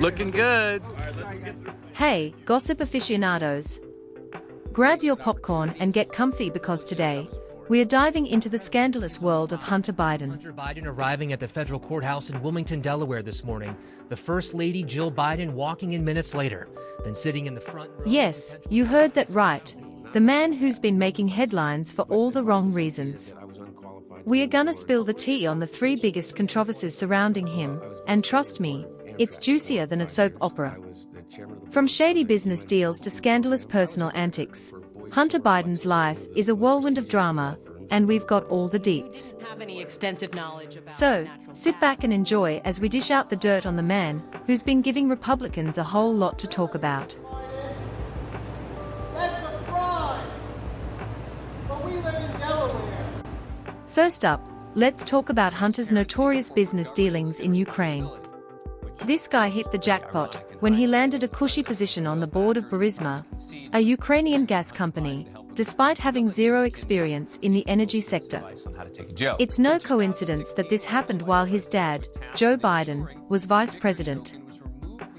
Looking good. Hey, gossip aficionados. Grab your popcorn and get comfy because today, we are diving into the scandalous world of Hunter Biden. Hunter Biden arriving at the federal courthouse in Wilmington, Delaware this morning. The First Lady Jill Biden walking in minutes later, then sitting in the front row. Yes, you heard that right. The man who's been making headlines for all the wrong reasons. We are gonna spill the tea on the three biggest controversies surrounding him, and trust me, it's juicier than a soap opera. From shady business deals to scandalous personal antics, Hunter Biden's life is a whirlwind of drama, and we've got all the deets. So, sit back and enjoy as we dish out the dirt on the man who's been giving Republicans a whole lot to talk about. That's a fraud! But we live in Delaware. First up, let's talk about Hunter's notorious business dealings in Ukraine. This guy hit the jackpot when he landed a cushy position on the board of Burisma, a Ukrainian gas company, despite having zero experience in the energy sector. It's no coincidence that this happened while his dad, Joe Biden, was vice president.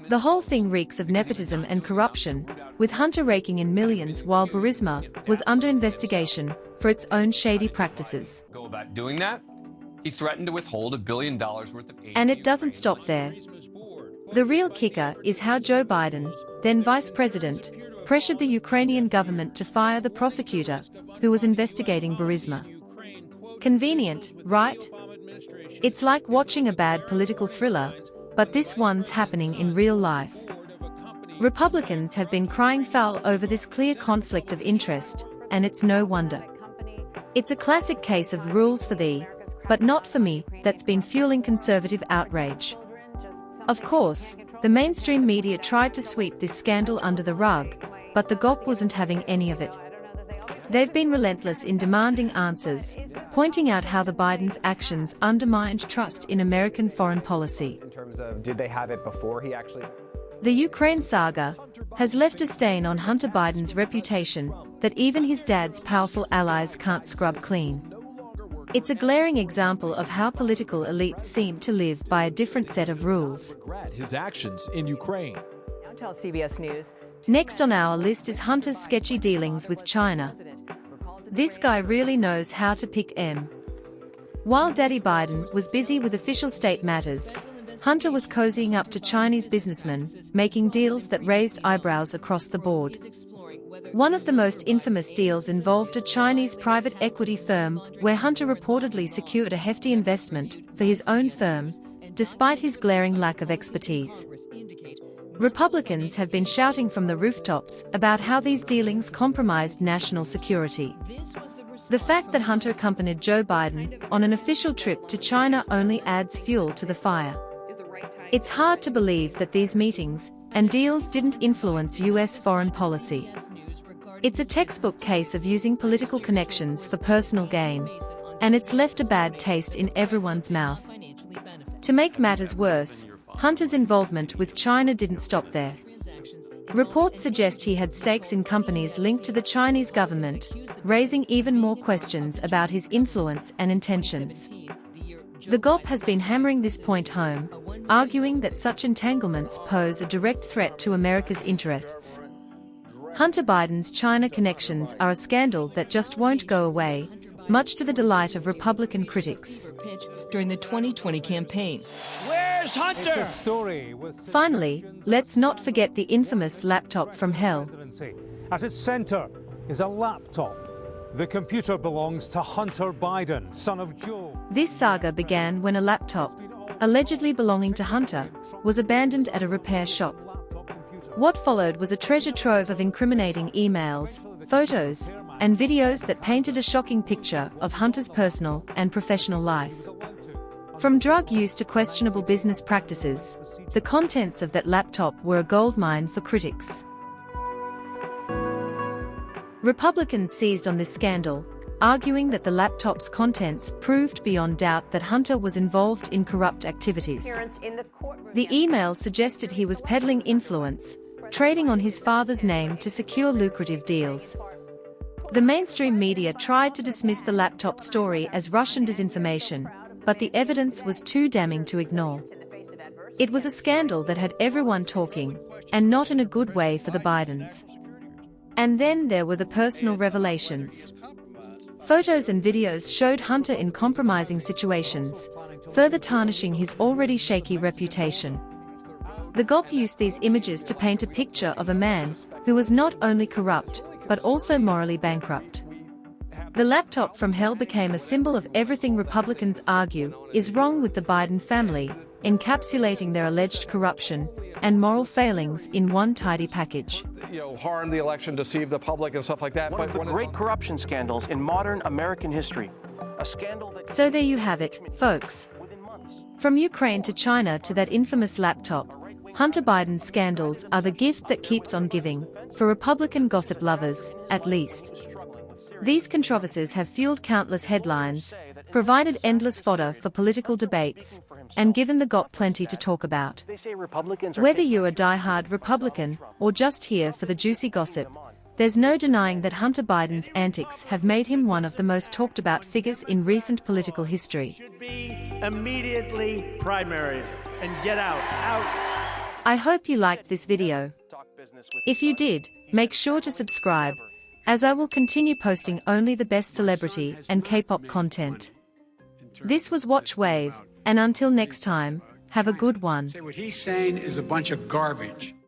The whole thing reeks of nepotism and corruption, with Hunter raking in millions while Burisma was under investigation for its own shady practices. Go about doing that? He threatened to withhold $1 billion worth of aid. And it doesn't stop there. The real kicker is how Joe Biden, then vice president, pressured the Ukrainian government to fire the prosecutor who was investigating Burisma. Convenient, right? It's like watching a bad political thriller, but this one's happening in real life. Republicans have been crying foul over this clear conflict of interest, and it's no wonder. It's a classic case of rules for thee, but not for me, that's been fueling conservative outrage. Of course, the mainstream media tried to sweep this scandal under the rug, but the GOP wasn't having any of it. They've been relentless in demanding answers, pointing out how the Biden's actions undermined trust in American foreign policy. In terms of, did they have it before he actually... The Ukraine saga has left a stain on Hunter Biden's reputation that even his dad's powerful allies can't scrub clean. It's a glaring example of how political elites seem to live by a different set of rules. His actions in Ukraine. Now tell CBS News. Next on our list is Hunter's sketchy dealings with China. This guy really knows how to pick M. While Daddy Biden was busy with official state matters, Hunter was cozying up to Chinese businessmen, making deals that raised eyebrows across the board. One of the most infamous deals involved a Chinese private equity firm where Hunter reportedly secured a hefty investment for his own firm, despite his glaring lack of expertise. Republicans have been shouting from the rooftops about how these dealings compromised national security. The fact that Hunter accompanied Joe Biden on an official trip to China only adds fuel to the fire. It's hard to believe that these meetings and deals didn't influence U.S. foreign policy. It's a textbook case of using political connections for personal gain, and it's left a bad taste in everyone's mouth. To make matters worse, Hunter's involvement with China didn't stop there. Reports suggest he had stakes in companies linked to the Chinese government, raising even more questions about his influence and intentions. The GOP has been hammering this point home, arguing that such entanglements pose a direct threat to America's interests. Hunter Biden's China connections are a scandal that just won't go away, much to the delight of Republican critics. During the 2020 campaign. Where's Hunter? Finally, let's not forget the infamous laptop from hell. At its center is a laptop. The computer belongs to Hunter Biden, son of Joe. This saga began when a laptop, allegedly belonging to Hunter, was abandoned at a repair shop. What followed was a treasure trove of incriminating emails, photos, and videos that painted a shocking picture of Hunter's personal and professional life. From drug use to questionable business practices, the contents of that laptop were a goldmine for critics. Republicans seized on this scandal, arguing that the laptop's contents proved beyond doubt that Hunter was involved in corrupt activities. The email suggested he was peddling influence, trading on his father's name to secure lucrative deals. The mainstream media tried to dismiss the laptop story as Russian disinformation, but the evidence was too damning to ignore. It was a scandal that had everyone talking, and not in a good way for the Bidens. And then there were the personal revelations. Photos and videos showed Hunter in compromising situations, further tarnishing his already shaky reputation. The GOP used these images to paint a picture of a man who was not only corrupt, but also morally bankrupt. The laptop from hell became a symbol of everything Republicans argue is wrong with the Biden family, encapsulating their alleged corruption and moral failings in one tidy package. Harm the election, deceive the public and stuff like that. One of the great corruption scandals in modern American history. A scandal that... So there you have it, folks. From Ukraine to China to that infamous laptop, Hunter Biden's scandals are the gift that keeps on giving, for Republican gossip lovers, at least. These controversies have fueled countless headlines, provided endless fodder for political debates, and given the GOP plenty to talk about. Whether you're a die-hard Republican or just here for the juicy gossip, there's no denying that Hunter Biden's antics have made him one of the most talked about figures in recent political history. Should be immediately primaried and get out. I hope you liked this video. If you did, make sure to subscribe, as I will continue posting only the best celebrity and K-pop content. This was Watch Wave, and until next time, have a good one. What he's saying is a bunch of garbage.